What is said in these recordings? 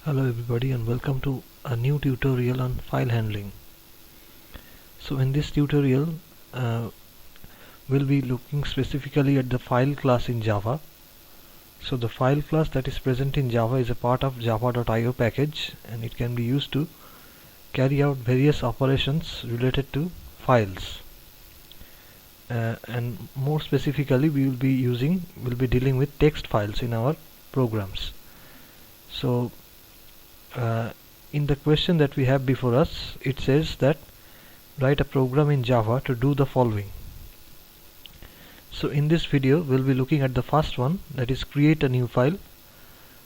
Hello everybody and welcome to a new tutorial on file handling. So in this tutorial we'll be looking specifically at the file class in Java. So the file class that is present in Java is a part of java.io package, and it can be used to carry out various operations related to files. And more specifically we'll be dealing with text files in our programs. So in the question that we have before us, it says that write a program in Java to do the following. So in this video we'll be looking at the first one, that is create a new file.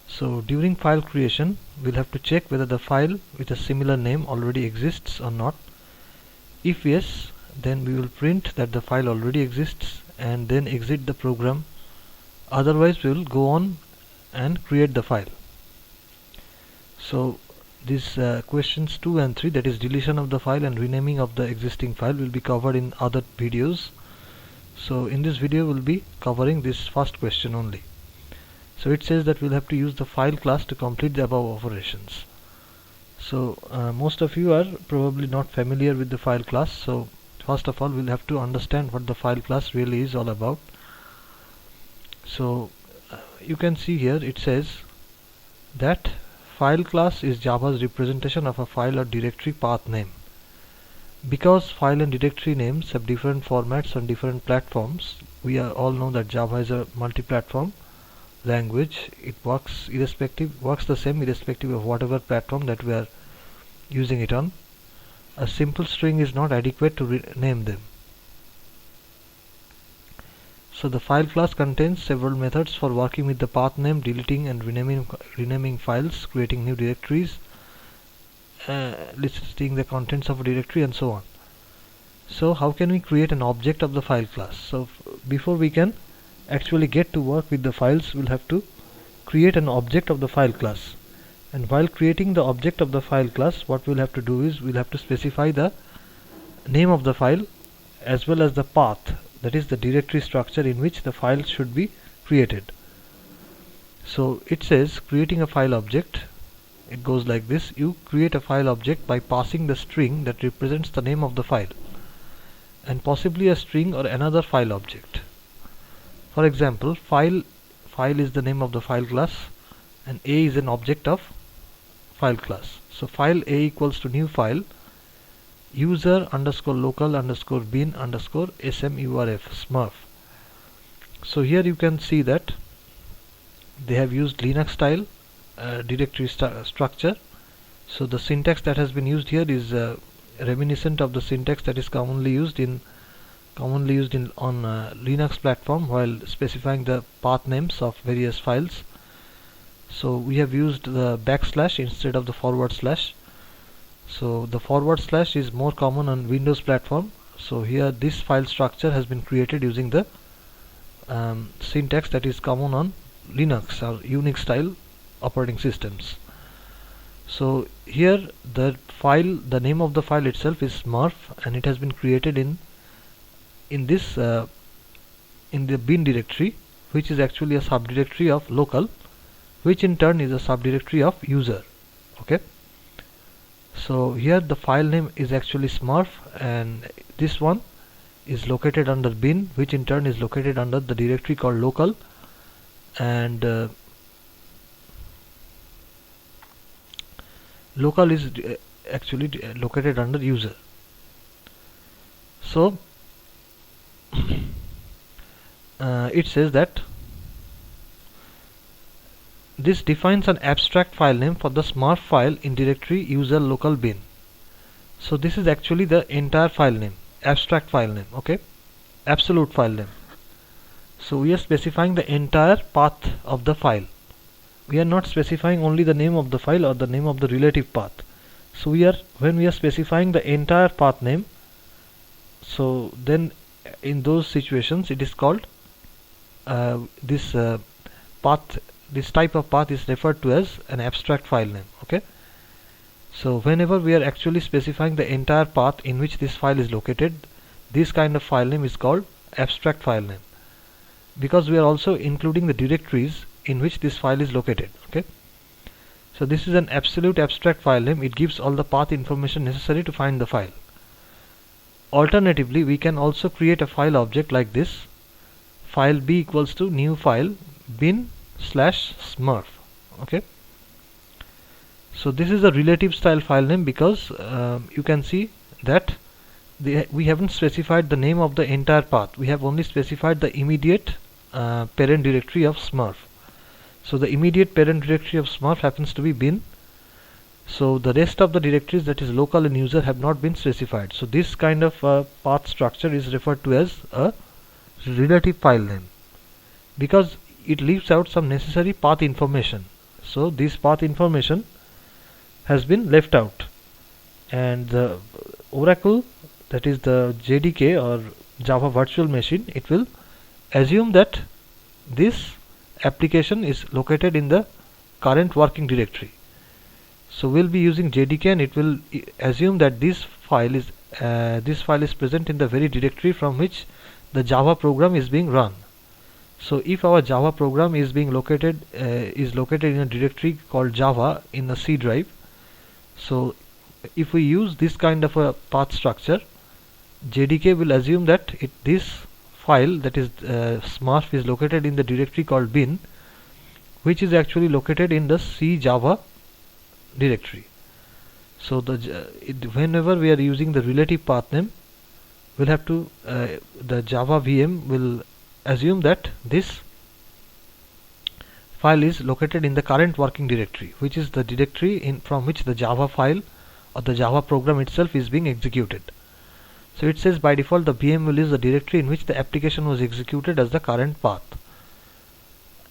So during file creation we'll have to check whether the file with a similar name already exists or not. If yes, then we will print that the file already exists and then exit the program. Otherwise we will go on and create the file. So these questions 2 and 3, that is deletion of the file and renaming of the existing file, will be covered in other videos. So in this video we'll be covering this first question only. So it says that we'll have to use the file class to complete the above operations. So most of you are probably not familiar with the file class, so first of all we'll have to understand what the file class really is all about. So you can see here it says that file class is Java's representation of a file or directory path name. Because file and directory names have different formats on different platforms, we all know that Java is a multi-platform language. It works the same irrespective of whatever platform that we are using it on. A simple string is not adequate to rename them. So the file class contains several methods for working with the path name, deleting and renaming files, creating new directories, listing the contents of a directory, and so on. So how can we create an object of the file class? So before we can actually get to work with the files, we'll have to create an object of the file class. And while creating the object of the file class, what we'll have to do is we'll have to specify the name of the file as well as the path, that is the directory structure in which the file should be created. So it says creating a file object. It goes like this: you create a file object by passing the string that represents the name of the file, and possibly a string or another file object. For example, file is the name of the file class and a is an object of file class. So file a equals to new file user underscore local underscore bin underscore smurf. So here you can see that they have used Linux style directory structure. So the syntax that has been used here is reminiscent of the syntax that is commonly used on Linux platform while specifying the path names of various files. So we have used the backslash instead of the forward slash. So the forward slash is more common on Windows platform. So here this file structure has been created using the syntax that is common on Linux or Unix style operating systems. So here the name of the file itself is smurf, and it has been created in the bin directory, which is actually a subdirectory of local, which in turn is a subdirectory of user. Okay. So here the file name is actually smurf, and this one is located under bin, which in turn is located under the directory called local, and local is actually located under user. So it says that this defines an abstract file name for the smurf file in directory user local bin. So this is actually the entire file name, abstract file name, okay, absolute file name. So we are specifying the entire path of the file. We are not specifying only the name of the file or the name of the relative path. So when we are specifying the entire path name, so then in those situations it is called this type of path is referred to as an abstract file name. Okay. So whenever we are actually specifying the entire path in which this file is located, this kind of file name is called abstract file name, because we are also including the directories in which this file is located. Okay. So this is an absolute abstract file name. It gives all the path information necessary to find the file. Alternatively, we can also create a file object like this. File b equals to new file bin slash smurf. Okay. So this is a relative style file name because you can see that we haven't specified the name of the entire path. We have only specified the immediate parent directory of smurf. So the immediate parent directory of smurf happens to be bin. So the rest of the directories, that is local and user, have not been specified. So this kind of path structure is referred to as a relative file name because it leaves out some necessary path information. So this path information has been left out, and the Oracle, that is the JDK or Java Virtual Machine, it will assume that this application is located in the current working directory. So we'll be using JDK, and it will assume that this file is present in the very directory from which the Java program is being run. So if our Java program is being located in a directory called Java in the C drive, so if we use this kind of a path structure, JDK will assume that this file, that is smurf, is located in the directory called bin, which is actually located in the C Java directory. So whenever we are using the relative path name, we'll have to the Java VM will assume that this file is located in the current working directory, which is the directory from which the Java file or the Java program itself is being executed. So it says by default the VM will use the directory in which the application was executed as the current path,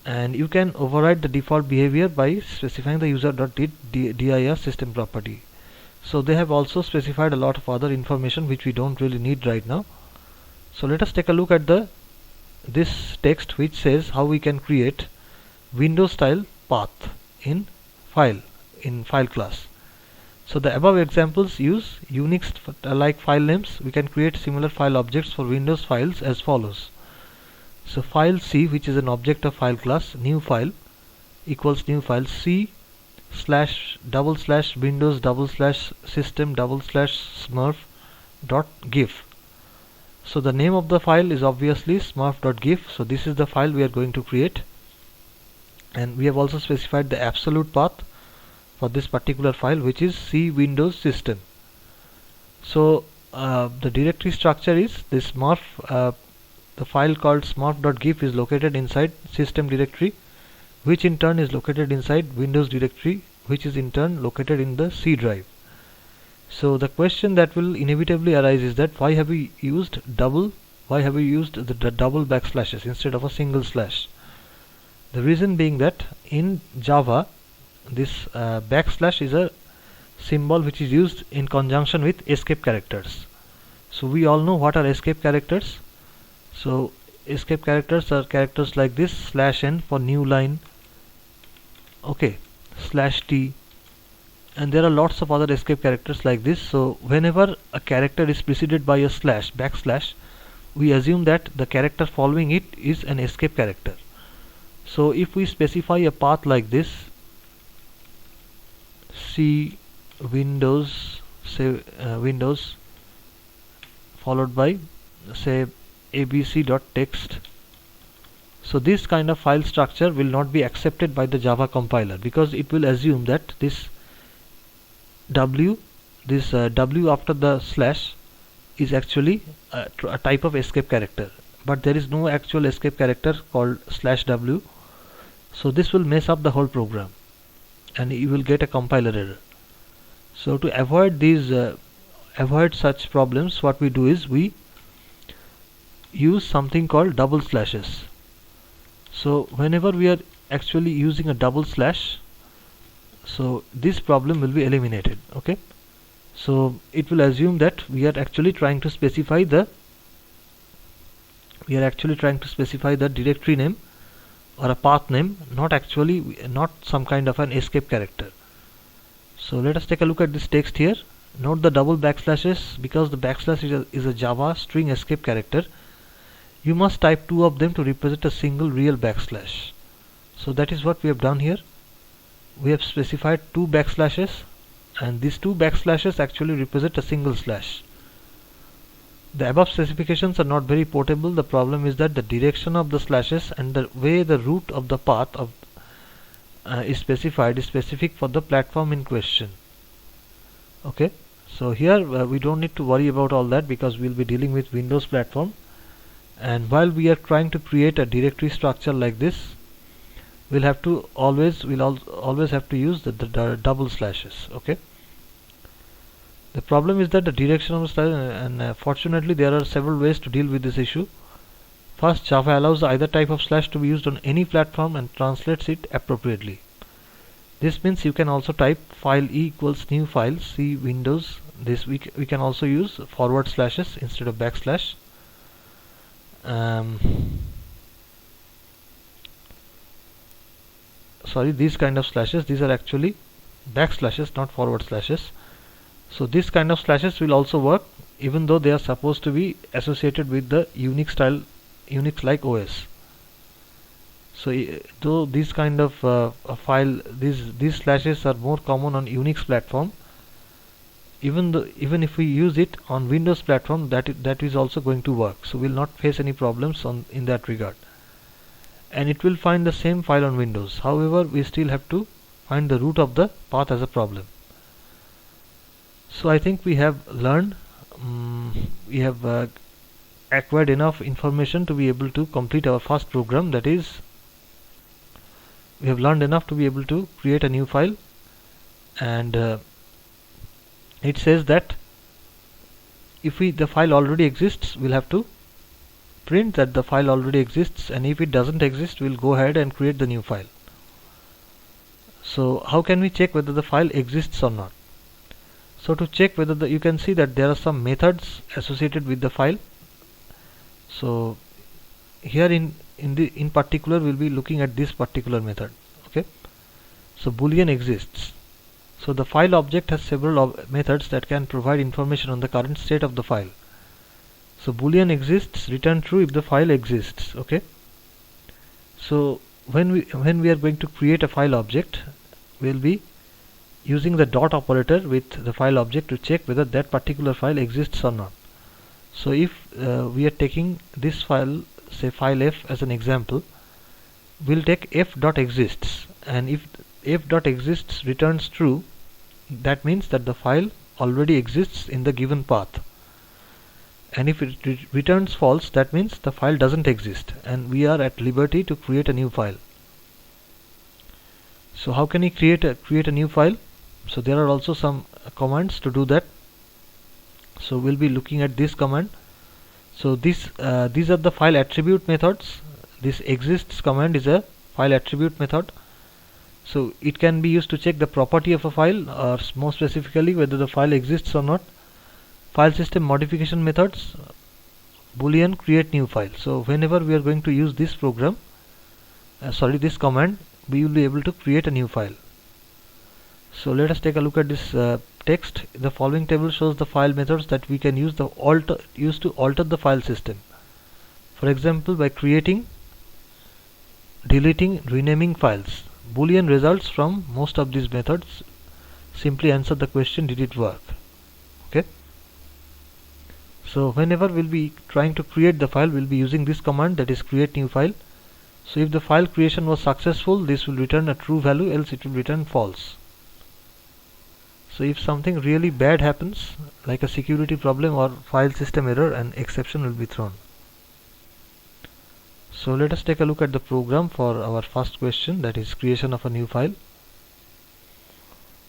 and you can override the default behavior by specifying the user.dir system property. So they have also specified a lot of other information which we don't really need right now. So let us take a look at this text which says how we can create Windows style path in file class. So the above examples use Unix like file names. We can create similar file objects for Windows files as follows. So file C, which is an object of file class, new file equals new file C / Windows / system / smurf .gif. So the name of the file is obviously smurf.gif. So this is the file we are going to create, and we have also specified the absolute path for this particular file, which is C Windows system. So the directory structure is this smurf. The file called smurf.gif is located inside system directory, which in turn is located inside Windows directory, which is in turn located in the C drive. So the question that will inevitably arise is that why have we used the double backslashes instead of a single slash? The reason being that in Java this backslash is a symbol which is used in conjunction with escape characters. So we all know what are escape characters. So escape characters are characters like this: /n for new line, okay, /t, and there are lots of other escape characters like this. So whenever a character is preceded by a backslash, we assume that the character following it is an escape character. So if we specify a path like this, C Windows, say Windows followed by say abc.txt, so this kind of file structure will not be accepted by the Java compiler because it will assume that this W after the slash is actually a type of escape character, but there is no actual escape character called /w. So this will mess up the whole program and you will get a compiler error. So to avoid such problems, what we do is we use something called double slashes. So whenever we are actually using a double slash, so this problem will be eliminated. Okay, so it will assume that we are actually trying to specify the directory name or a path name, not some kind of an escape character. So let us take a look at this text here. Note the double backslashes. Because the backslash is a Java string escape character, you must type two of them to represent a single real backslash. So that is what we have done here. we have specified 2 backslashes, and these 2 backslashes actually represent a single slash. The above specifications are not very portable. The problem is that the direction of the slashes and the way the root of the path of is specified is specific for the platform in question. Okay, so here we don't need to worry about all that because we'll be dealing with Windows platform, and while we are trying to create a directory structure like this, we'll always have to use the double slashes. Okay, the problem is that the direction of the slash, and fortunately there are several ways to deal with this issue. First, Java allows either type of slash to be used on any platform and translates it appropriately. This means you can also type file equals new file, see Windows. This we can also use forward slashes instead of backslash. Sorry, these kind of slashes, these are actually backslashes, not forward slashes. So this kind of slashes will also work even though they are supposed to be associated with the Unix like OS. So though these kind of these slashes are more common on Unix platform, even if we use it on Windows platform, that is also going to work. So we'll not face any problems in that regard, and it will find the same file on Windows. However, we still have to find the root of the path as a problem. So I think we have learned, we have acquired enough information to be able to complete our first program. That is, we have learned enough to be able to create a new file, and it says that if the file already exists, we'll have to print that the file already exists, and if it doesn't exist, we'll go ahead and create the new file. So how can we check whether the file exists or not? So to check whether you can see that there are some methods associated with the file. So here in particular we'll be looking at this particular method. Okay, so boolean exists. So the file object has several methods that can provide information on the current state of the file. So boolean exists, return true if the file exists. Okay, so when we are going to create a file object, we'll be using the dot operator with the file object to check whether that particular file exists or not. So if we are taking this file, say file f as an example, we'll take f.exists, and if f.exists returns true, that means that the file already exists in the given path, and if it returns false, that means the file doesn't exist and we are at liberty to create a new file. So how can we create a new file? So there are also some commands to do that. So we'll be looking at this command. So these are the file attribute methods. This exists command is a file attribute method. So it can be used to check the property of a file, or more specifically whether the file exists or not. File system modification methods, boolean create new file. So whenever we are going to use this program, this command, we will be able to create a new file. So let us take a look at this text. The following table shows the file methods that we can use to alter the file system. For example, by creating, deleting, renaming files. Boolean results from most of these methods. Simply answer the question, did it work? Okay. So whenever we'll be trying to create the file, we'll be using this command, that is create new file. So if the file creation was successful, this will return a true value, else it will return false. So if something really bad happens, like a security problem or file system error, an exception will be thrown. So let us take a look at the program for our first question, that is creation of a new file.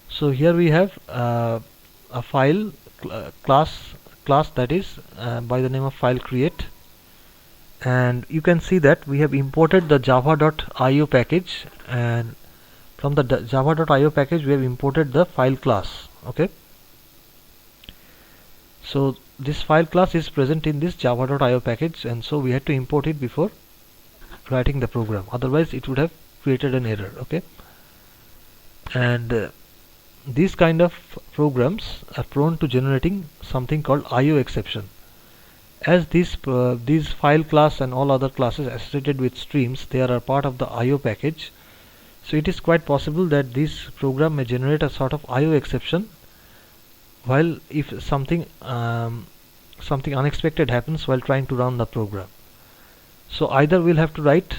So here we have a file class that is by the name of file create, and you can see that we have imported the java.io package, and from the java.io package we have imported the file class. Okay, so this file class is present in this java.io package, and so we had to import it before writing the program, otherwise it would have created an error. Okay, and these kind of programs are prone to generating something called IO exception. As these file class and all other classes associated with streams, they are a part of the IO package. So it is quite possible that this program may generate a sort of IO exception while if something unexpected happens while trying to run the program. So either we'll have to write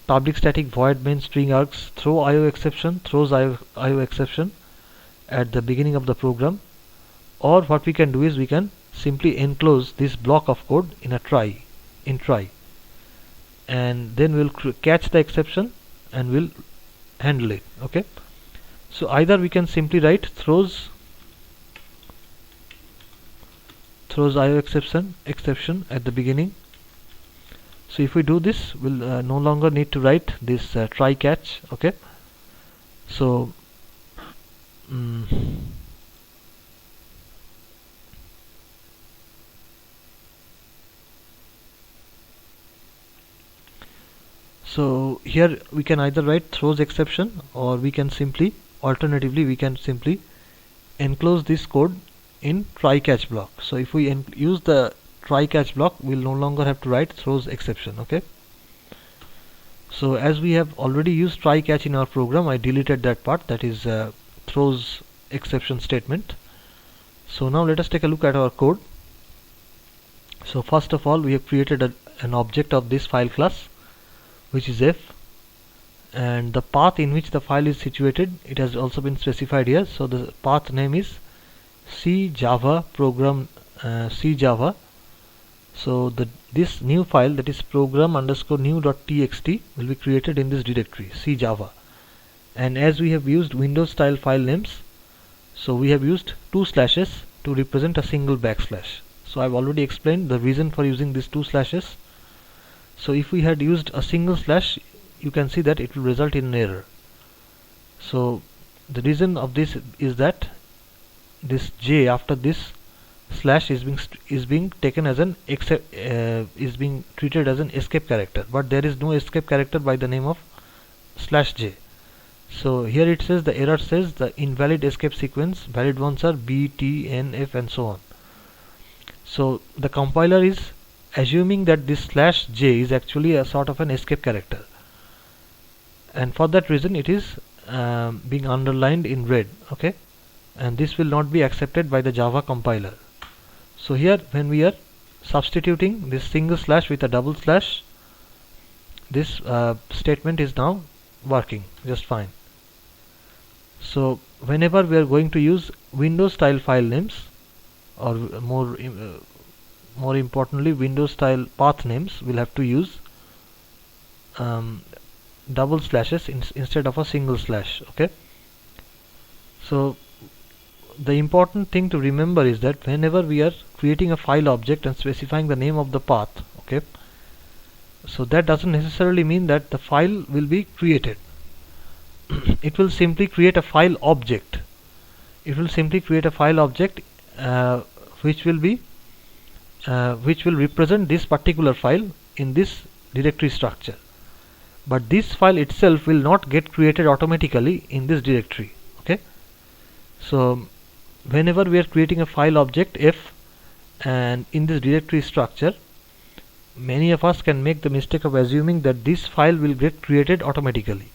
public static void main string args throw IO exception throws IO exception at the beginning of the program, or what we can do is we can simply enclose this block of code in a try, and then we'll catch the exception and we'll handle it. Okay, so either we can simply write throws IO exception at the beginning. So if we do this, we'll no longer need to write this try catch. Okay, so so here we can either write throws exception, or we can simply alternatively we can simply enclose this code in try catch block. So if we use the try catch block, we'll no longer have to write throws exception. Okay, so as we have already used try catch in our program, I deleted that part, that is throws exception statement. So now let us take a look at our code. So first of all, we have created an object of this file class, which is f, and the path in which the file is situated, it has also been specified here. So the path name is C Java program C Java. So this new file, that is program_new.txt, will be created in this directory C Java. And as we have used Windows style file names, so we have used 2 slashes to represent a single backslash. So I've already explained the reason for using these 2 slashes. So if we had used a single slash, you can see that it will result in an error. So the reason of this is that this J after this slash is being taken as an is being treated as an escape character, but there is no escape character by the name of /J. So here it says, the error says the invalid escape sequence, valid ones are B, T, N, F and so on. So the compiler is assuming that this /J is actually a sort of an escape character, and for that reason it is being underlined in red. Okay, and this will not be accepted by the Java compiler. So here when we are substituting this single slash with a double slash, this statement is now working just fine. So whenever we are going to use Windows style file names, or more importantly Windows style path names, we'll have to use double slashes instead of a single slash. Okay, so the important thing to remember is that whenever we are creating a file object and specifying the name of the path, okay, so that doesn't necessarily mean that the file will be created. It will simply create a file object. It will simply create a file object which will represent this particular file in this directory structure, but this file itself will not get created automatically in this directory. Okay, so whenever we are creating a file object f and in this directory structure, many of us can make the mistake of assuming that this file will get created automatically.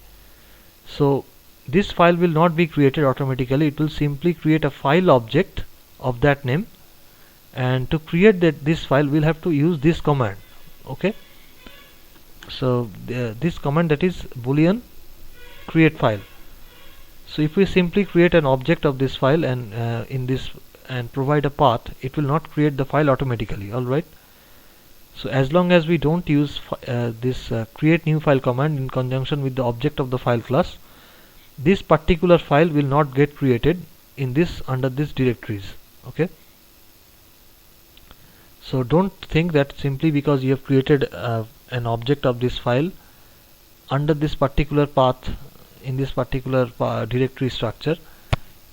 So this file will not be created automatically. It will simply create a file object of that name, and to create this file we'll have to use this command. Okay, so this command, that is boolean createFile. So if we simply create an object of this file and and provide a path, it will not create the file automatically. Alright, so as long as we don't use this createNewFile command in conjunction with the object of the file class, this particular file will not get created in this under these directories. Okay, so don't think that simply because you have created an object of this file under this particular path in this particular directory structure,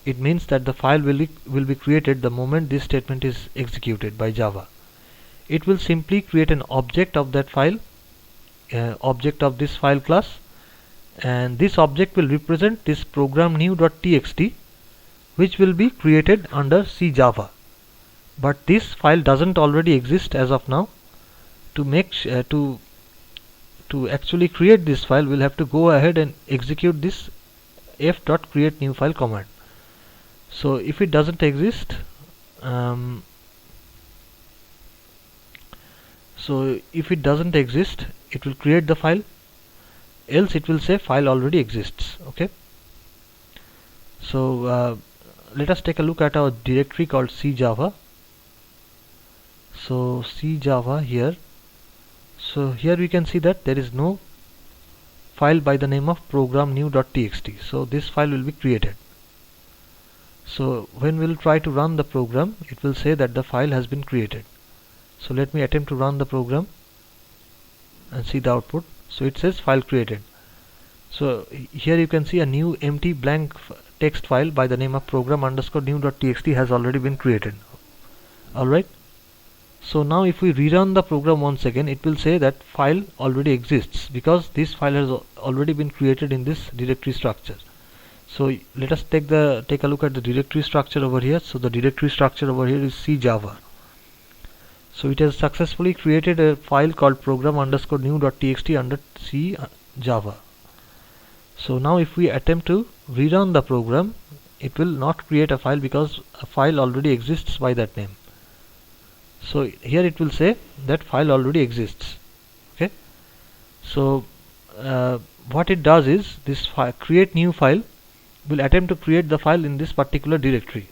it means that the file will be created the moment this statement is executed by Java. It will simply create an object of that file, object of this file class, and this object will represent this program_new.txt, which will be created under C Java. But this file doesn't already exist as of now. To to actually create this file, we'll have to go ahead and execute this f.createNewFile command. So if it doesn't exist, it will create the file, else it will say file already exists. Okay, so let us take a look at our directory called C-Java. So C-Java here, so here we can see that there is no file by the name of program.new.txt. so this file will be created. So when we'll try to run the program, it will say that the file has been created. So let me attempt to run the program and see the output. So it says file created. So here you can see a new empty blank text file by the name of program_new.txt has already been created. Alright, so now if we rerun the program once again, it will say that file already exists because this file has already been created in this directory structure. So let us take a look at the directory structure over here. So the directory structure over here is C-Java. So it has successfully created a file called program_new.txt under C-Java. So now if we attempt to rerun the program, it will not create a file because a file already exists by that name. So here it will say that file already exists. Okay, so what it does is this create new file will attempt to create the file in this particular directory,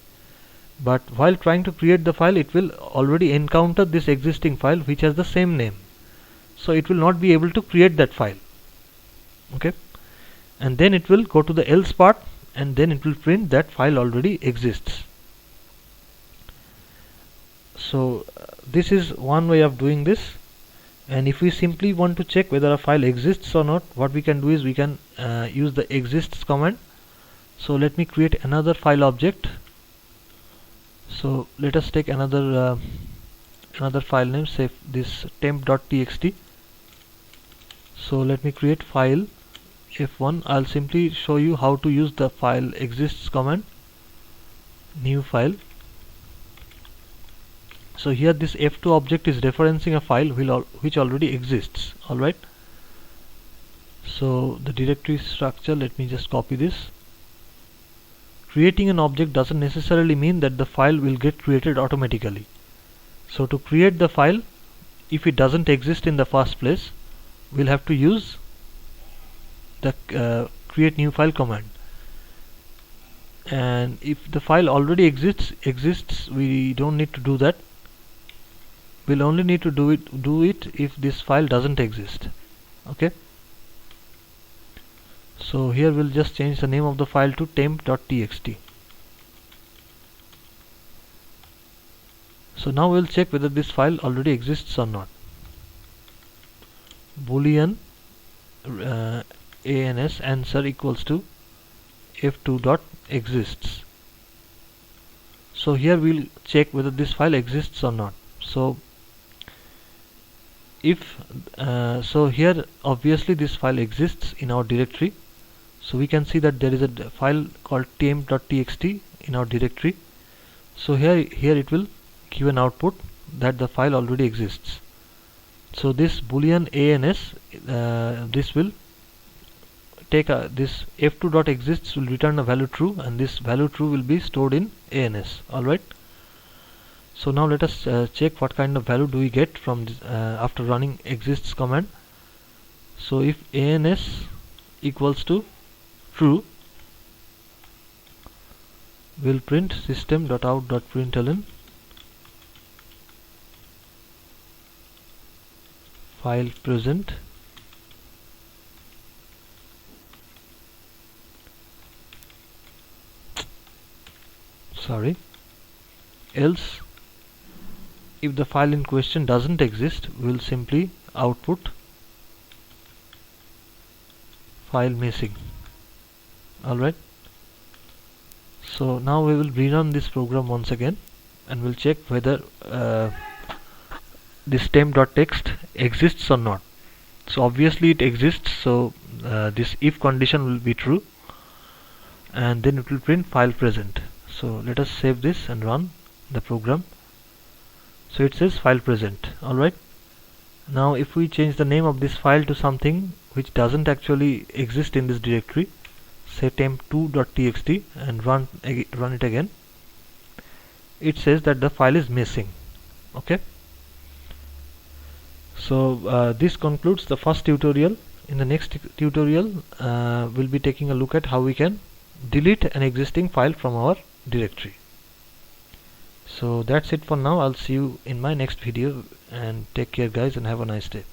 but while trying to create the file, it will already encounter this existing file which has the same name, so it will not be able to create that file. Okay, and then it will go to the else part, and then it will print that file already exists. So this is one way of doing this. And if we simply want to check whether a file exists or not, what we can do is we can use the exists command. So let me create another file object. So let us take another file name, say this temp.txt. So let me create file f1. I'll simply show you how to use the file exists command, new file. So here this f2 object is referencing a file which already exists. Alright, so the directory structure, let me just copy this. Creating an object doesn't necessarily mean that the file will get created automatically. So to create the file, if it doesn't exist in the first place, we'll have to use the createNewFile command. And if the file already exists, we don't need to do that. We'll only need to do it if this file doesn't exist. Okay, so here we'll just change the name of the file to temp.txt. So now we'll check whether this file already exists or not. Boolean ans answer equals to f2.exists. So here we'll check whether this file exists or not. So if so here obviously this file exists in our directory. So we can see that there is a file called temp.txt in our directory. So here it will give an output that the file already exists. So this boolean ans, this will take this f2.exists will return a value true, and this value true will be stored in ans. Alright, so now let us check what kind of value do we get from this, after running exists command. So if ans equals to true, we'll print system.out.println file present. Sorry, else if the file in question doesn't exist, we'll simply output file missing. Alright, so now we will rerun this program once again and we'll check whether this temp.txt exists or not. So obviously it exists, so this if condition will be true, and then it will print file present. So let us save this and run the program. So it says file present. Alright, Now if we change the name of this file to something which doesn't actually exist in this directory, say temp2.txt, and run it again, it says that the file is missing. Okay, so this concludes the first tutorial. In the next tutorial we'll be taking a look at how we can delete an existing file from our directory. So that's it for now. I'll see you in my next video, and take care guys, and have a nice day.